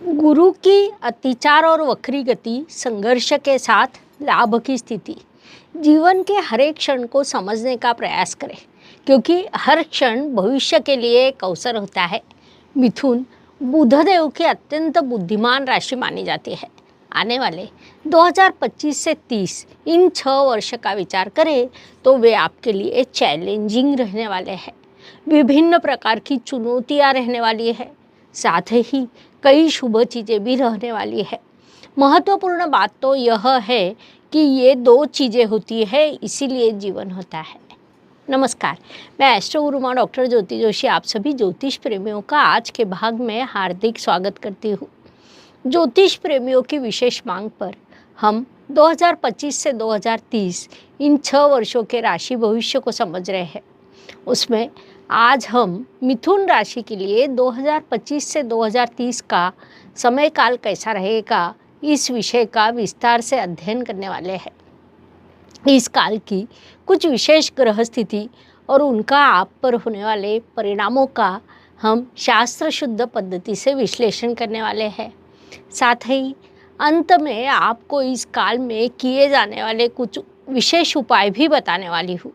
गुरु की अतिचार और वक्री गति, संघर्ष के साथ लाभ की स्थिति। जीवन के हर एक क्षण को समझने का प्रयास करें, क्योंकि हर क्षण भविष्य के लिए एक अवसर होता है। मिथुन बुधदेव की अत्यंत बुद्धिमान राशि मानी जाती है। आने वाले 2025 से 30 इन 6 वर्ष का विचार करें तो वे आपके लिए चैलेंजिंग रहने वाले हैं। विभिन्न प्रकार की चुनौतियां रहने वाली है, साथ ही कई शुभ चीज़ें भी रहने वाली है। महत्वपूर्ण बात तो यह है कि ये दो चीज़ें होती है, इसीलिए जीवन होता है। नमस्कार, मैं एस्ट्रो गुरु माँ डॉक्टर ज्योति जोशी आप सभी ज्योतिष प्रेमियों का आज के भाग में हार्दिक स्वागत करती हूँ। ज्योतिष प्रेमियों की विशेष मांग पर हम 2025 से 2030 इन 6 वर्षों के राशि भविष्य को समझ रहे हैं। उसमें आज हम मिथुन राशि के लिए 2025 से 2030 का समय काल कैसा रहेगा, इस विषय का विस्तार से अध्ययन करने वाले हैं। इस काल की कुछ विशेष ग्रह स्थिति और उनका आप पर होने वाले परिणामों का हम शास्त्र शुद्ध पद्धति से विश्लेषण करने वाले हैं। साथ ही अंत में आपको इस काल में किए जाने वाले कुछ विशेष उपाय भी बताने वाली हूँ,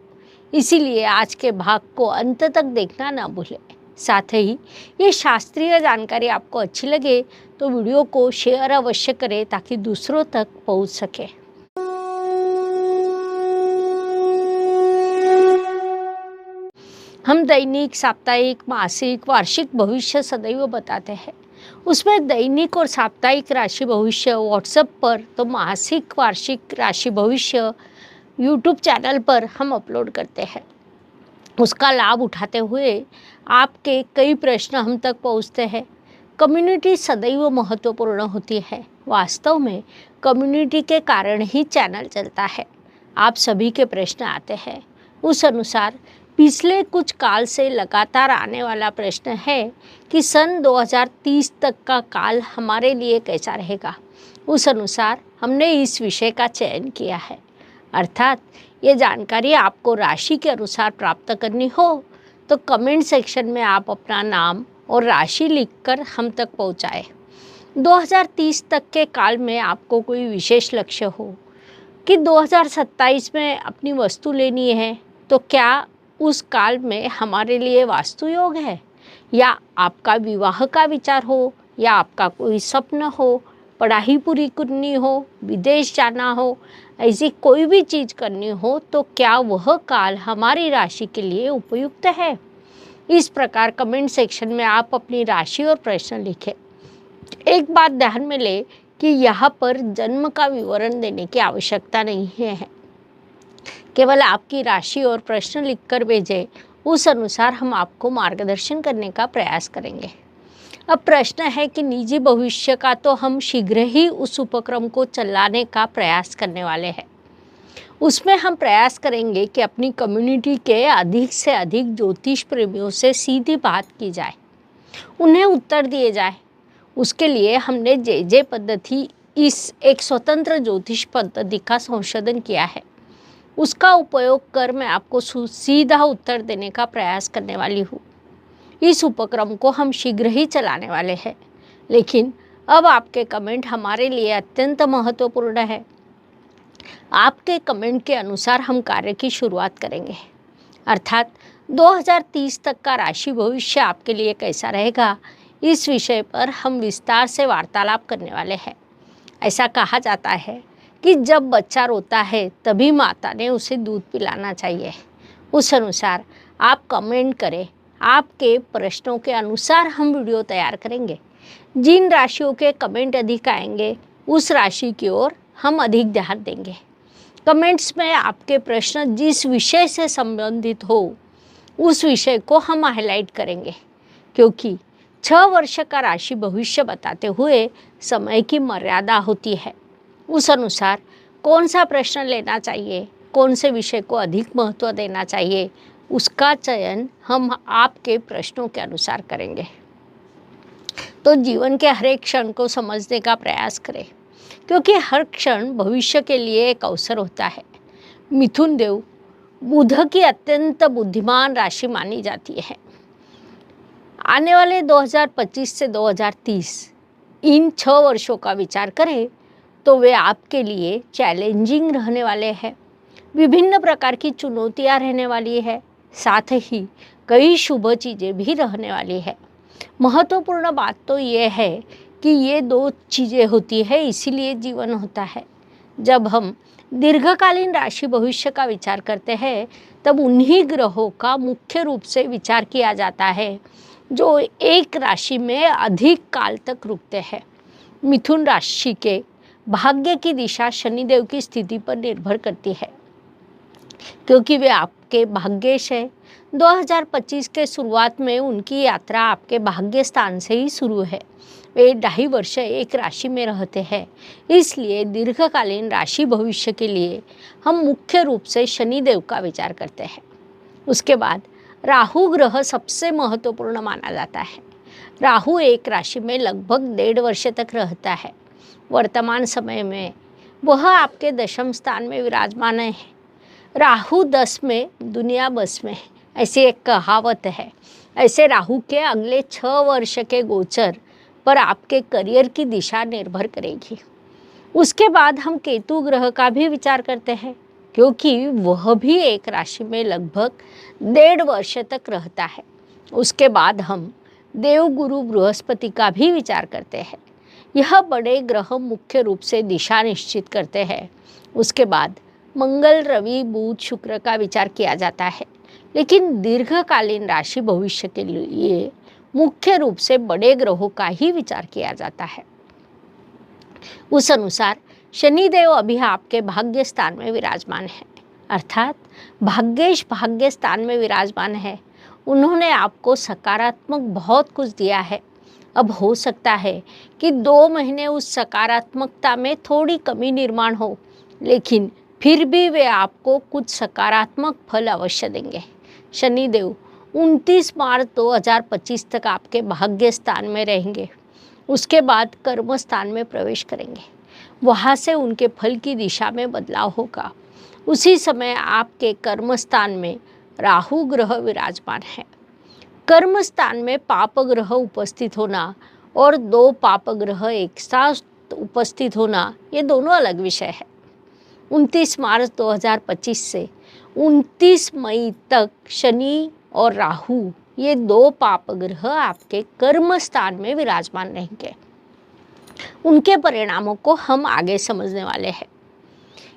इसीलिए आज के भाग को अंत तक देखना ना भूलें। साथ ही ये शास्त्रीय जानकारी आपको अच्छी लगे तो वीडियो को शेयर अवश्य करें ताकि दूसरों तक पहुंच सके। हम दैनिक, साप्ताहिक, मासिक, वार्षिक भविष्य सदैव बताते हैं। उसमें दैनिक और साप्ताहिक राशि भविष्य व्हाट्सएप पर, तो मासिक वार्षिक राशि भविष्य यूट्यूब चैनल पर हम अपलोड करते हैं। उसका लाभ उठाते हुए आपके कई प्रश्न हम तक पहुंचते हैं। कम्युनिटी सदैव महत्वपूर्ण होती है। वास्तव में कम्युनिटी के कारण ही चैनल चलता है। आप सभी के प्रश्न आते हैं, उस अनुसार पिछले कुछ काल से लगातार आने वाला प्रश्न है कि सन 2030 तक का काल हमारे लिए कैसा रहेगा। उस अनुसार हमने इस विषय का चयन किया है। अर्थात ये जानकारी आपको राशि के अनुसार प्राप्त करनी हो तो कमेंट सेक्शन में आप अपना नाम और राशि लिखकर हम तक पहुंचाएं। 2030 तक के काल में आपको कोई विशेष लक्ष्य हो कि 2027 में अपनी वस्तु लेनी है, तो क्या उस काल में हमारे लिए वास्तु योग है, या आपका विवाह का विचार हो, या आपका कोई सपना हो, पढ़ाई पूरी करनी हो, विदेश जाना हो, ऐसी कोई भी चीज़ करनी हो, तो क्या वह काल हमारी राशि के लिए उपयुक्त है। इस प्रकार कमेंट सेक्शन में आप अपनी राशि और प्रश्न लिखें। एक बात ध्यान में ले कि यहाँ पर जन्म का विवरण देने की आवश्यकता नहीं है, केवल आपकी राशि और प्रश्न लिखकर भेजें। उस अनुसार हम आपको मार्गदर्शन करने का प्रयास करेंगे। अब प्रश्न है कि निजी भविष्य का तो हम शीघ्र ही उस उपक्रम को चलाने का प्रयास करने वाले हैं। उसमें हम प्रयास करेंगे कि अपनी कम्युनिटी के अधिक से अधिक ज्योतिष प्रेमियों से सीधी बात की जाए, उन्हें उत्तर दिए जाए। उसके लिए हमने जे पद्धति, इस एक स्वतंत्र ज्योतिष पद्धति का संशोधन किया है। उसका उपयोग कर मैं आपको सीधा उत्तर देने का प्रयास करने वाली हूँ। इस उपक्रम को हम शीघ्र ही चलाने वाले हैं, लेकिन अब आपके कमेंट हमारे लिए अत्यंत महत्वपूर्ण है। आपके कमेंट के अनुसार हम कार्य की शुरुआत करेंगे। अर्थात 2030 तक का राशि भविष्य आपके लिए कैसा रहेगा, इस विषय पर हम विस्तार से वार्तालाप करने वाले हैं। ऐसा कहा जाता है कि जब बच्चा रोता है तभी माता ने उसे दूध पिलाना चाहिए। उस अनुसार आप कमेंट करें। आपके प्रश्नों के अनुसार हम वीडियो तैयार करेंगे। जिन राशियों के कमेंट अधिक आएंगे उस राशि की ओर हम अधिक ध्यान देंगे। कमेंट्स में आपके प्रश्न जिस विषय से संबंधित हो उस विषय को हम हाईलाइट करेंगे, क्योंकि 6 वर्ष का राशि भविष्य बताते हुए समय की मर्यादा होती है। उस अनुसार कौन सा प्रश्न लेना चाहिए, कौन से विषय को अधिक महत्व देना चाहिए, उसका चयन हम आपके प्रश्नों के अनुसार करेंगे। तो जीवन के हर एक क्षण को समझने का प्रयास करें, क्योंकि हर क्षण भविष्य के लिए एक अवसर होता है। मिथुन देव बुध की अत्यंत बुद्धिमान राशि मानी जाती है। आने वाले 2025 से 2030 इन 6 वर्षों का विचार करें तो वे आपके लिए चैलेंजिंग रहने वाले हैं। विभिन्न प्रकार की चुनौतियां रहने वाली है, साथ ही कई शुभ चीज़ें भी रहने वाली है। महत्वपूर्ण बात तो ये है कि ये 2 चीज़ें होती है, इसीलिए जीवन होता है। जब हम दीर्घकालीन राशि भविष्य का विचार करते हैं तब उन्हीं ग्रहों का मुख्य रूप से विचार किया जाता है जो एक राशि में अधिक काल तक रुकते हैं। मिथुन राशि के भाग्य की दिशा शनिदेव की स्थिति पर निर्भर करती है, क्योंकि वे आपके भाग्येश है। 2025 के शुरुआत में उनकी यात्रा आपके भाग्य स्थान से ही शुरू है। वे 2.5 वर्ष एक राशि में रहते हैं, इसलिए दीर्घकालीन राशि भविष्य के लिए हम मुख्य रूप से शनिदेव का विचार करते हैं। उसके बाद राहु ग्रह सबसे महत्वपूर्ण माना जाता है। राहु एक राशि में लगभग 1.5 वर्ष तक रहता है। वर्तमान समय में वह आपके दशम स्थान में विराजमान है। राहु 10 में, दुनिया बस में, ऐसी एक कहावत है। ऐसे राहु के अगले 6 वर्ष के गोचर पर आपके करियर की दिशा निर्भर करेगी। उसके बाद हम केतु ग्रह का भी विचार करते हैं, क्योंकि वह भी एक राशि में लगभग 1.5 वर्ष तक रहता है। उसके बाद हम देवगुरु बृहस्पति का भी विचार करते हैं। यह बड़े ग्रह मुख्य रूप से दिशा निश्चित करते हैं। उसके बाद मंगल, रवि, बुध, शुक्र का विचार किया जाता है, लेकिन दीर्घकालीन राशि भविष्य के लिए मुख्य रूप से बड़े ग्रहों का ही विचार किया जाता है। उस अनुसार शनिदेव अभी आपके भाग्य स्थान में विराजमान है, अर्थात भाग्येश भाग्य स्थान में विराजमान है। उन्होंने आपको सकारात्मक बहुत कुछ दिया है। अब हो सकता है कि 2 महीने उस सकारात्मकता में थोड़ी कमी निर्माण हो, लेकिन फिर भी वे आपको कुछ सकारात्मक फल अवश्य देंगे। शनिदेव 29 मार्च 2025 तक आपके भाग्य स्थान में रहेंगे। उसके बाद कर्म स्थान में प्रवेश करेंगे। वहाँ से उनके फल की दिशा में बदलाव होगा। उसी समय आपके कर्म स्थान में राहु ग्रह विराजमान है। कर्म स्थान में पाप ग्रह उपस्थित होना और 2 पाप ग्रह एक साथ उपस्थित होना, ये दोनों अलग विषय है। 29 मार्च 2025 से 29 मई तक शनि और राहु, ये 2 पाप ग्रह आपके कर्म स्थान में विराजमान रहेंगे। उनके परिणामों को हम आगे समझने वाले हैं।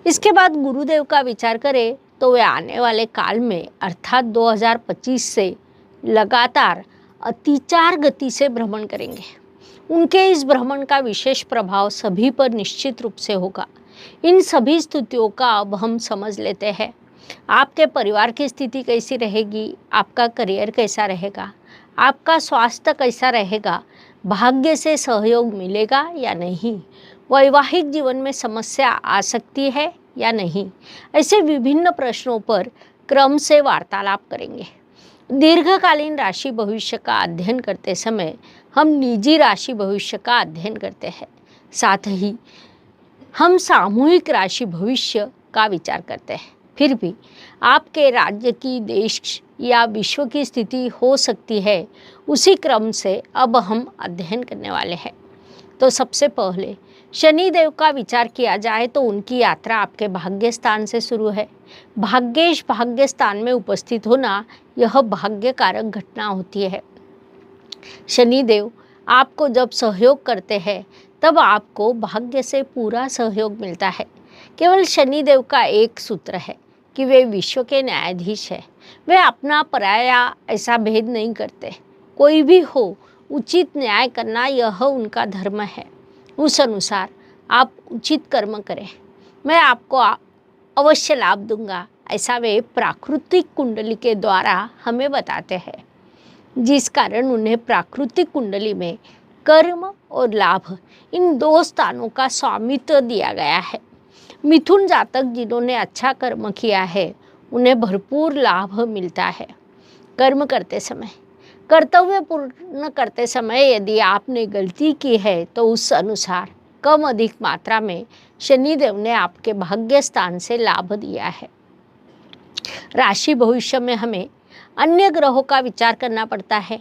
इसके बाद गुरुदेव का विचार करें तो वे आने वाले काल में अर्थात 2025 से लगातार अतिचार गति से भ्रमण करेंगे। उनके इस भ्रमण का विशेष प्रभाव सभी पर निश्चित रूप से होगा। इन सभी स्थितियों का अब हम समझ लेते हैं। आपके परिवार की स्थिति कैसी रहेगी, आपका करियर कैसा रहेगा, आपका स्वास्थ्य कैसा रहेगा, भाग्य से सहयोग मिलेगा या नहीं, वैवाहिक जीवन में समस्या आ सकती है या नहीं, ऐसे विभिन्न प्रश्नों पर क्रम से वार्तालाप करेंगे। दीर्घकालीन राशि भविष्य का अध्ययन करते समय हम निजी राशि भविष्य का अध्ययन करते हैं, साथ ही हम सामूहिक राशि भविष्य का विचार करते हैं। फिर भी आपके राज्य की, देश या विश्व की स्थिति हो सकती है, उसी क्रम से अब हम अध्ययन करने वाले हैं। तो सबसे पहले शनिदेव का विचार किया जाए तो उनकी यात्रा आपके भाग्य स्थान से शुरू है। भाग्येश भाग्य स्थान में उपस्थित होना यह भाग्यकारक घटना होती है। शनिदेव आपको जब सहयोग करते हैं तब आपको भाग्य से पूरा सहयोग मिलता है। केवल शनिदेव का एक सूत्र है कि वे विश्व के न्यायाधीश हैं। वे अपना पराया ऐसा भेद नहीं करते। कोई भी हो, उचित न्याय करना यह उनका धर्म है। उस अनुसार आप उचित कर्म करें, मैं आपको अवश्य लाभ दूंगा, ऐसा वे प्राकृतिक कुंडली के द्वारा हमें बताते हैं, जिस कारण उन्हें प्राकृतिक कुंडली में कर्म और लाभ इन 2 स्थानों का स्वामित्व दिया गया है। मिथुन जातक जिन्होंने अच्छा कर्म किया है उन्हें भरपूर लाभ मिलता है। कर्म करते समय, कर्तव्य पूर्ण करते समय यदि आपने गलती की है तो उस अनुसार कम अधिक मात्रा में शनिदेव ने आपके भाग्य स्थान से लाभ दिया है। राशि भविष्य में हमें अन्य ग्रहों का विचार करना पड़ता है।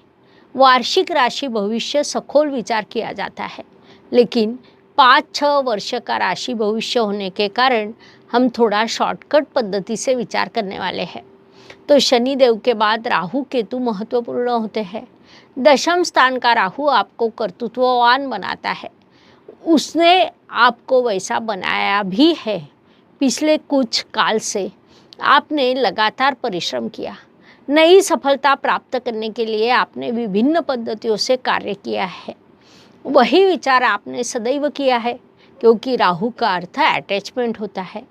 वार्षिक राशि भविष्य सखोल विचार किया जाता है। लेकिन 5-6 वर्ष का राशि भविष्य होने के कारण हम थोड़ा शॉर्टकट पद्धति से विचार करने वाले हैं। तो शनि देव के बाद राहु केतु महत्वपूर्ण होते हैं। दशम स्थान का राहु आपको कर्तृत्ववान बनाता है। उसने आपको वैसा बनाया भी है। पिछले कुछ काल से आपने लगातार परिश्रम किया। नई सफलता प्राप्त करने के लिए आपने विभिन्न पद्धतियों से कार्य किया है। वही विचार आपने सदैव किया है, क्योंकि राहु का अर्थ अटैचमेंट होता है।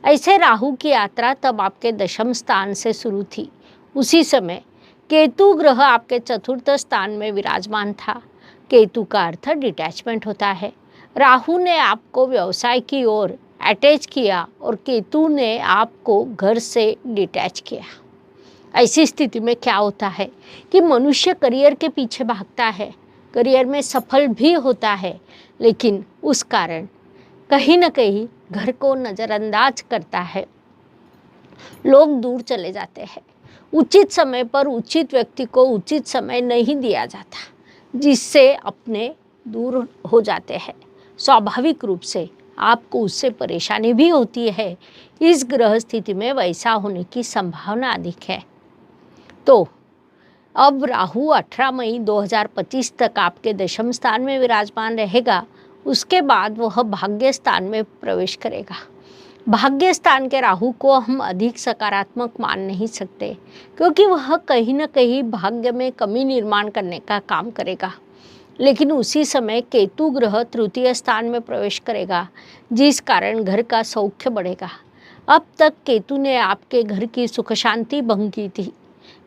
ऐसे राहु की यात्रा तब आपके दशम स्थान से शुरू थी। उसी समय केतु ग्रह आपके चतुर्थ स्थान में विराजमान था। केतु का अर्थ डिटैचमेंट होता है। राहु ने आपको व्यवसाय की ओर अटैच किया और केतु ने आपको घर से डिटैच किया। ऐसी स्थिति में क्या होता है कि मनुष्य करियर के पीछे भागता है, करियर में सफल भी होता है, लेकिन उस कारण कहीं न कहीं घर को नज़रअंदाज करता है। लोग दूर चले जाते हैं। उचित समय पर उचित व्यक्ति को उचित समय नहीं दिया जाता, जिससे अपने दूर हो जाते हैं। स्वाभाविक रूप से आपको उससे परेशानी भी होती है। इस ग्रह स्थिति में वैसा होने की संभावना अधिक है। तो अब राहु 18 मई 2025 तक आपके दशम स्थान में विराजमान रहेगा। उसके बाद वह भाग्य स्थान में प्रवेश करेगा। भाग्य स्थान के राहु को हम अधिक सकारात्मक मान नहीं सकते, क्योंकि वह कहीं न कहीं भाग्य में कमी निर्माण करने का काम करेगा। लेकिन उसी समय केतु ग्रह तृतीय स्थान में प्रवेश करेगा, जिस कारण घर का सौख्य बढ़ेगा। अब तक केतु ने आपके घर की सुख शांति भंग की थी।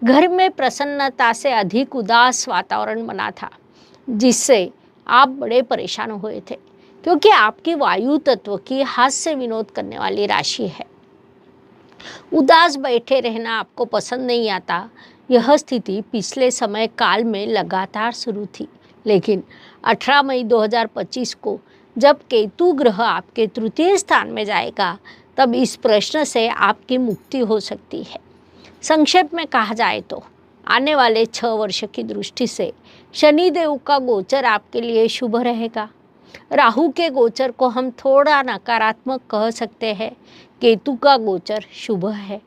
घर में प्रसन्नता से अधिक उदास वातावरण बना था, जिससे आप बड़े परेशान हुए थे, क्योंकि आपकी वायु तत्व की हास्य विनोद करने वाली राशि है। उदास बैठे रहना आपको पसंद नहीं आता। यह स्थिति पिछले समय काल में लगातार शुरू थी, लेकिन 18 मई 2025 को जब केतु ग्रह आपके तृतीय स्थान में जाएगा, तब इस प्रश्न से आपकी मुक्ति हो सकती है। संक्षेप में कहा जाए तो आने वाले 6 वर्ष की दृष्टि से शनि देव का गोचर आपके लिए शुभ रहेगा। राहु के गोचर को हम थोड़ा नकारात्मक कह सकते हैं। केतु का गोचर शुभ है।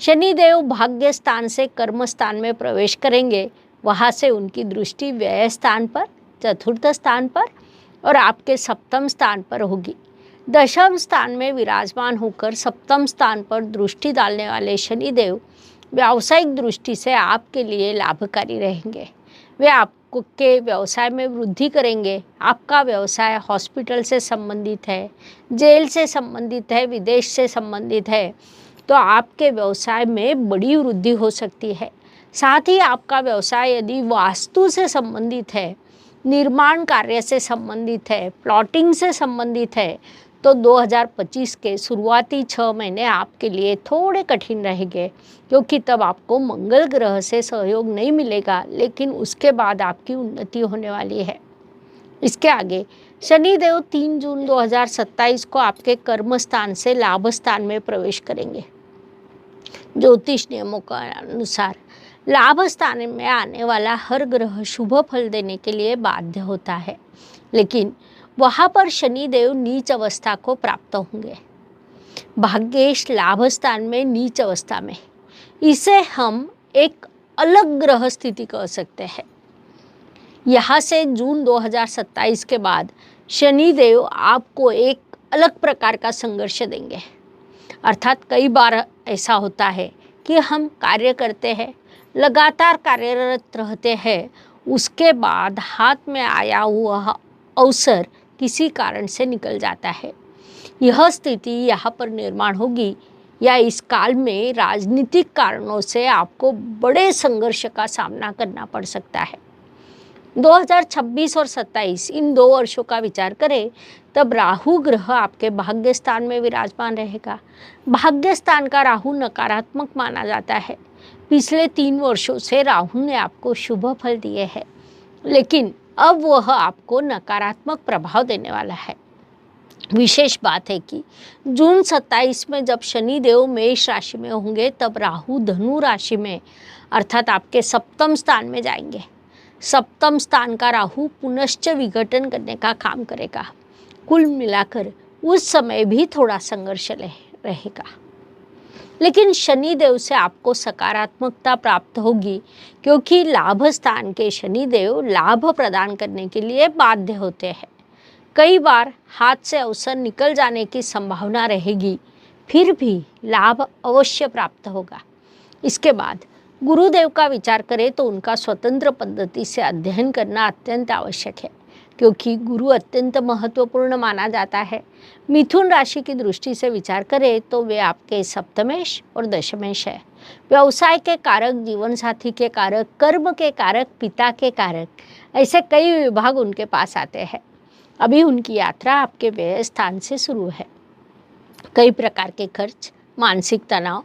शनि देव भाग्य स्थान से कर्म स्थान में प्रवेश करेंगे। वहाँ से उनकी दृष्टि व्यय स्थान पर, चतुर्थ स्थान पर और आपके सप्तम स्थान पर होगी। दशम स्थान में विराजमान होकर सप्तम स्थान पर दृष्टि डालने वाले शनि देव व्यावसायिक दृष्टि से आपके लिए लाभकारी रहेंगे। वे आपके व्यवसाय में वृद्धि करेंगे। आपका व्यवसाय हॉस्पिटल से संबंधित है, जेल से संबंधित है, विदेश से संबंधित है, तो आपके व्यवसाय में बड़ी वृद्धि हो सकती है। साथ ही आपका व्यवसाय यदि वास्तु से संबंधित है, निर्माण कार्य से संबंधित है, प्लॉटिंग से संबंधित है, तो 2025 के शुरुआती 6 महीने आपके लिए थोड़े कठिन रहेंगे, क्योंकि तब आपको मंगल ग्रह से सहयोग नहीं मिलेगा, लेकिन उसके बाद आपकी उन्नति होने वाली है। इसके आगे शनि देव 3 जून 2027 को आपके कर्म स्थान से लाभ स्थान में प्रवेश करेंगे। ज्योतिष नियमों के अनुसार लाभ स्थान में आने वाला हर ग्रह शुभ फल देने के लिए बाध्य होता है, लेकिन वहाँ पर शनि देव नीच अवस्था को प्राप्त होंगे। भाग्येश लाभ स्थान में नीच अवस्था में, इसे हम एक अलग ग्रह स्थिति कह सकते हैं। यहाँ से जून 2027 के बाद शनि देव आपको एक अलग प्रकार का संघर्ष देंगे। अर्थात कई बार ऐसा होता है कि हम कार्य करते हैं, लगातार कार्यरत रहते हैं, उसके बाद हाथ में आया हुआ अवसर किसी कारण से निकल जाता है। यह स्थिति यहाँ पर निर्माण होगी, या इस काल में राजनीतिक कारणों से आपको बड़े संघर्ष का सामना करना पड़ सकता है। 2026 और 27 इन 2 वर्षों का विचार करें, तब राहु ग्रह आपके भाग्य स्थान में विराजमान रहेगा। भाग्य स्थान का राहु नकारात्मक माना जाता है। पिछले 3 वर्षों से राहु ने आपको शुभ फल दिए हैं, लेकिन अब वह आपको नकारात्मक प्रभाव देने वाला है। विशेष बात है कि जून 27 में जब शनि देव मेष राशि में होंगे, तब राहु धनु राशि में अर्थात आपके सप्तम स्थान में जाएंगे। सप्तम स्थान का राहु पुनश्च विघटन करने का काम करेगा। कुल मिलाकर उस समय भी थोड़ा संघर्ष रहेगा, लेकिन शनि देव से आपको सकारात्मकता प्राप्त होगी, क्योंकि लाभ स्थान के शनि देव लाभ प्रदान करने के लिए बाध्य होते हैं। कई बार हाथ से अवसर निकल जाने की संभावना रहेगी, फिर भी लाभ अवश्य प्राप्त होगा। इसके बाद गुरुदेव का विचार करें तो उनका स्वतंत्र पद्धति से अध्ययन करना अत्यंत आवश्यक है, क्योंकि गुरु अत्यंत महत्वपूर्ण माना जाता है। मिथुन राशि की दृष्टि से विचार करें तो वे आपके सप्तमेश और दशमेश है। व्यवसाय के कारक, जीवन साथी के कारक, कर्म के कारक, पिता के कारक, ऐसे कई विभाग उनके पास आते हैं। अभी उनकी यात्रा आपके व्यय स्थान से शुरू है। कई प्रकार के खर्च, मानसिक तनाव,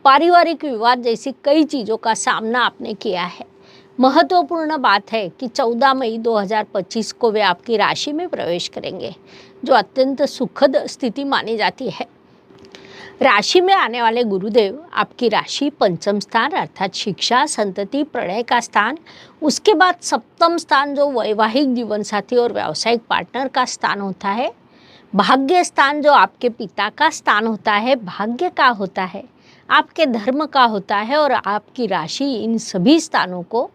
पारिवारिक विवाद जैसी कई चीज़ों का सामना आपने किया है। महत्वपूर्ण बात है कि 14 मई 2025 को वे आपकी राशि में प्रवेश करेंगे, जो अत्यंत सुखद स्थिति मानी जाती है। राशि में आने वाले गुरुदेव आपकी राशि पंचम स्थान अर्थात शिक्षा, संतति, प्रणय का स्थान, उसके बाद सप्तम स्थान जो वैवाहिक जीवन साथी और व्यावसायिक पार्टनर का स्थान होता है, भाग्य स्थान जो आपके पिता का स्थान होता है, भाग्य का होता है, आपके धर्म का होता है, और आपकी राशि, इन सभी स्थानों को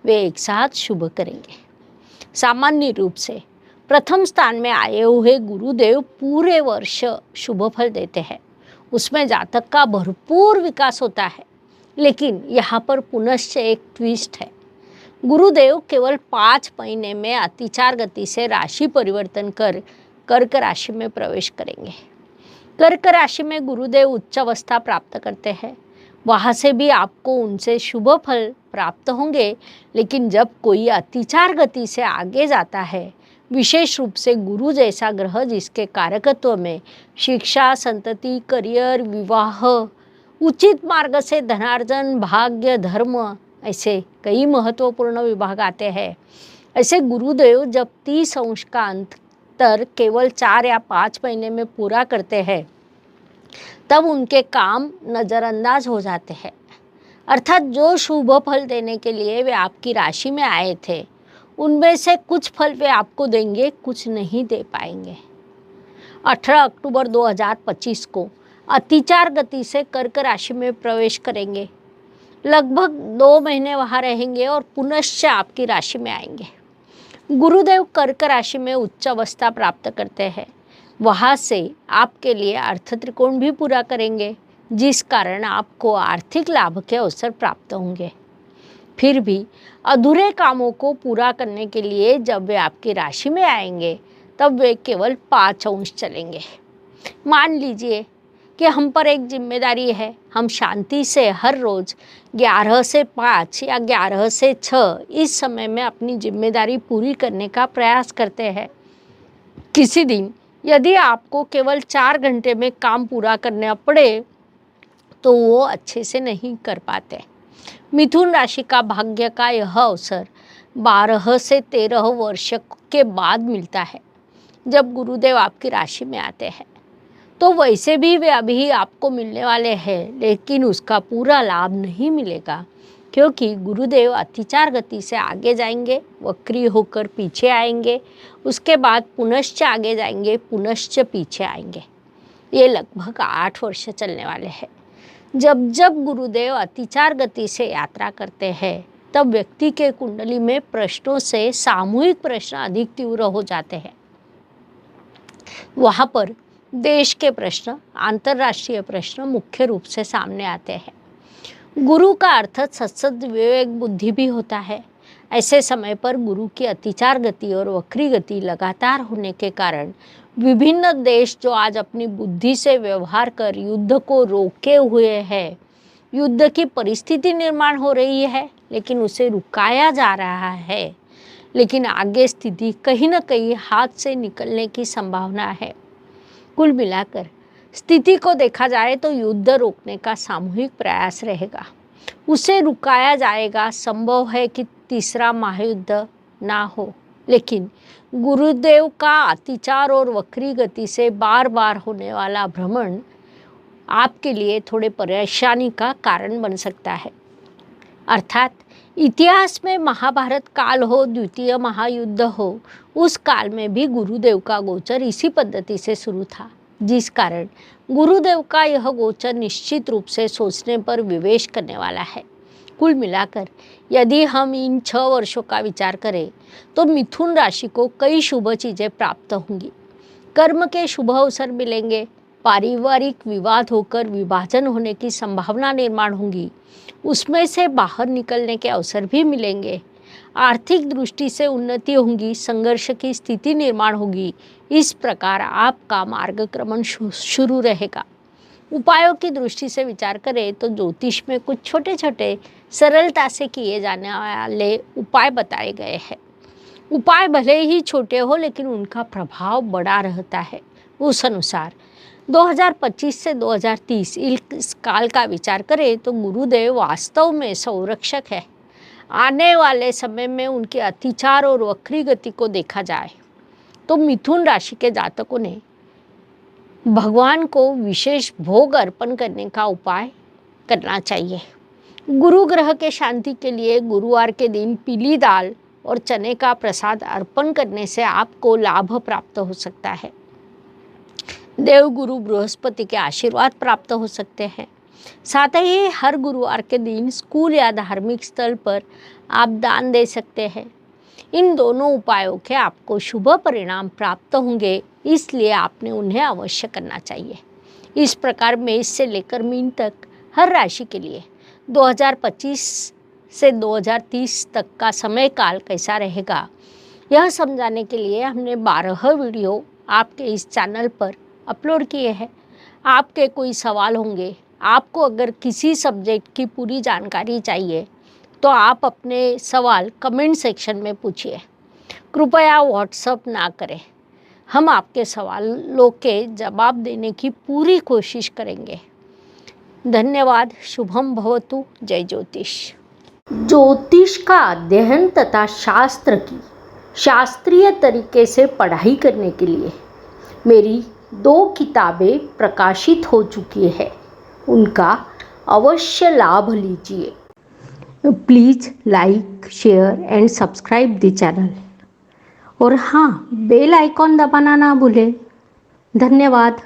वे एक साथ शुभ करेंगे। सामान्य रूप से प्रथम स्थान में आए हुए गुरुदेव पूरे वर्ष शुभ फल देते हैं, उसमें जातक का भरपूर विकास होता है। लेकिन यहाँ पर पुनश्च एक ट्विस्ट है। गुरुदेव केवल 5 महीने में अतिचार गति से राशि परिवर्तन कर कर्क राशि में प्रवेश करेंगे। कर्क राशि में गुरुदेव उच्च अवस्था प्राप्त करते हैं, वहाँ से भी आपको उनसे शुभ फल प्राप्त होंगे। लेकिन जब कोई अतिचार गति से आगे जाता है, विशेष रूप से गुरु जैसा ग्रह जिसके कारकत्व में शिक्षा, संतति, करियर, विवाह, उचित मार्ग से धनार्जन, भाग्य, धर्म, ऐसे कई महत्वपूर्ण विभाग आते हैं, ऐसे गुरुदेव जब 30 अंश का अंतर केवल 4 या 5 महीने में पूरा करते हैं, तब उनके काम नज़रअंदाज हो जाते हैं। अर्थात जो शुभ फल देने के लिए वे आपकी राशि में आए थे, उनमें से कुछ फल वे आपको देंगे, कुछ नहीं दे पाएंगे। 18 अक्टूबर 2025 को अतिचार गति से कर्क राशि में प्रवेश करेंगे। लगभग 2 महीने वहाँ रहेंगे और पुनश्च आपकी राशि में आएंगे। गुरुदेव कर्क राशि में उच्च अवस्था प्राप्त करते हैं, वहाँ से आपके लिए अर्थ त्रिकोण भी पूरा करेंगे, जिस कारण आपको आर्थिक लाभ के अवसर प्राप्त होंगे। फिर भी अधूरे कामों को पूरा करने के लिए जब वे आपकी राशि में आएंगे, तब वे केवल 5 अंश चलेंगे। मान लीजिए कि हम पर एक जिम्मेदारी है, हम शांति से हर रोज़ 11 से 5 या 11 से 6 इस समय में अपनी जिम्मेदारी पूरी करने का प्रयास करते हैं। किसी दिन यदि आपको केवल 4 घंटे में काम पूरा करना पड़े, तो वो अच्छे से नहीं कर पाते। मिथुन राशि का भाग्य का यह अवसर 12 से 13 वर्ष के बाद मिलता है, जब गुरुदेव आपकी राशि में आते हैं। तो वैसे भी वे अभी आपको मिलने वाले हैं, लेकिन उसका पूरा लाभ नहीं मिलेगा, क्योंकि गुरुदेव अतिचार गति से आगे जाएंगे, वक्री होकर पीछे आएंगे, उसके बाद पुनश्च आगे जाएंगे, पुनश्च पीछे आएंगे। ये लगभग 8 वर्ष चलने वाले हैं। जब जब गुरुदेव अतिचार गति से यात्रा करते हैं, तब व्यक्ति के कुंडली में प्रश्नों से सामूहिक प्रश्न अधिक तीव्र हो जाते हैं। वहाँ पर देश के प्रश्न, अंतर्राष्ट्रीय प्रश्न मुख्य रूप से सामने आते हैं। गुरु का अर्थ सत्सद विवेक बुद्धि भी होता है। ऐसे समय पर गुरु की अतिचार गति और वक्री गति लगातार होने के कारण विभिन्न देश जो आज अपनी बुद्धि से व्यवहार कर युद्ध को रोके हुए हैं, युद्ध की परिस्थिति निर्माण हो रही है, लेकिन उसे रुकाया जा रहा है। लेकिन आगे स्थिति कहीं न कहीं हाथ से निकलने की संभावना है। कुल मिलाकर स्थिति को देखा जाए तो युद्ध रोकने का सामूहिक प्रयास रहेगा, उसे रुकाया जाएगा। संभव है कि तीसरा महायुद्ध ना हो, लेकिन गुरुदेव का अतिचार और वक्री गति से बार बार होने वाला भ्रमण आपके लिए थोड़े परेशानी का कारण बन सकता है। अर्थात इतिहास में महाभारत काल हो, द्वितीय महायुद्ध हो, उस काल में भी गुरुदेव का गोचर इसी पद्धति से शुरू था, जिस कारण गुरुदेव का यह गोचर निश्चित रूप से सोचने पर विवेश करने वाला है। कुल मिलाकर यदि हम इन 6 वर्षों का विचार करें तो मिथुन राशि को कई शुभ चीज़ें प्राप्त होंगी। कर्म के शुभ अवसर मिलेंगे, पारिवारिक विवाद होकर विभाजन होने की संभावना निर्माण होंगी, उसमें से बाहर निकलने के अवसर भी मिलेंगे। आर्थिक दृष्टि से उन्नति होंगी, संघर्ष की स्थिति निर्माण होगी। इस प्रकार आपका मार्गक्रमण शुरू रहेगा। उपायों की दृष्टि से विचार करें तो ज्योतिष में कुछ छोटे छोटे सरलता से किए जाने वाले उपाय बताए गए हैं। उपाय भले ही छोटे हो लेकिन उनका प्रभाव बड़ा रहता है। उस अनुसार 2025 से 2030 इस काल का विचार करें तो गुरुदेव वास्तव में संरक्षक है। आने वाले समय में उनके अतिचार और वक्री गति को देखा जाए तो मिथुन राशि के जातकों ने भगवान को विशेष भोग अर्पण करने का उपाय करना चाहिए। गुरु ग्रह के शांति के लिए गुरुवार के दिन पीली दाल और चने का प्रसाद अर्पण करने से आपको लाभ प्राप्त हो सकता है। देव गुरु बृहस्पति के आशीर्वाद प्राप्त हो सकते हैं। साथ ही हर गुरुवार के दिन स्कूल या धार्मिक स्थल पर आप दान दे सकते हैं। इन दोनों उपायों के आपको शुभ परिणाम प्राप्त होंगे, इसलिए आपने उन्हें अवश्य करना चाहिए। इस प्रकार मेष से लेकर मीन तक हर राशि के लिए 2025 से 2030 तक का समय काल कैसा रहेगा, यह समझाने के लिए हमने 12 वीडियो आपके इस चैनल पर अपलोड किए हैं। आपके कोई सवाल होंगे, आपको अगर किसी सब्जेक्ट की पूरी जानकारी चाहिए तो आप अपने सवाल कमेंट सेक्शन में पूछिए। कृपया व्हाट्सएप ना करें, हम आपके सवालों के जवाब देने की पूरी कोशिश करेंगे। धन्यवाद। शुभम भवतु। जय ज्योतिष। ज्योतिष का अध्ययन तथा शास्त्र की शास्त्रीय तरीके से पढ़ाई करने के लिए मेरी 2 किताबें प्रकाशित हो चुकी है, उनका अवश्य लाभ लीजिए। Please like, share and subscribe the channel. और हाँ, बेल आइकॉन दबाना ना भूलें। धन्यवाद।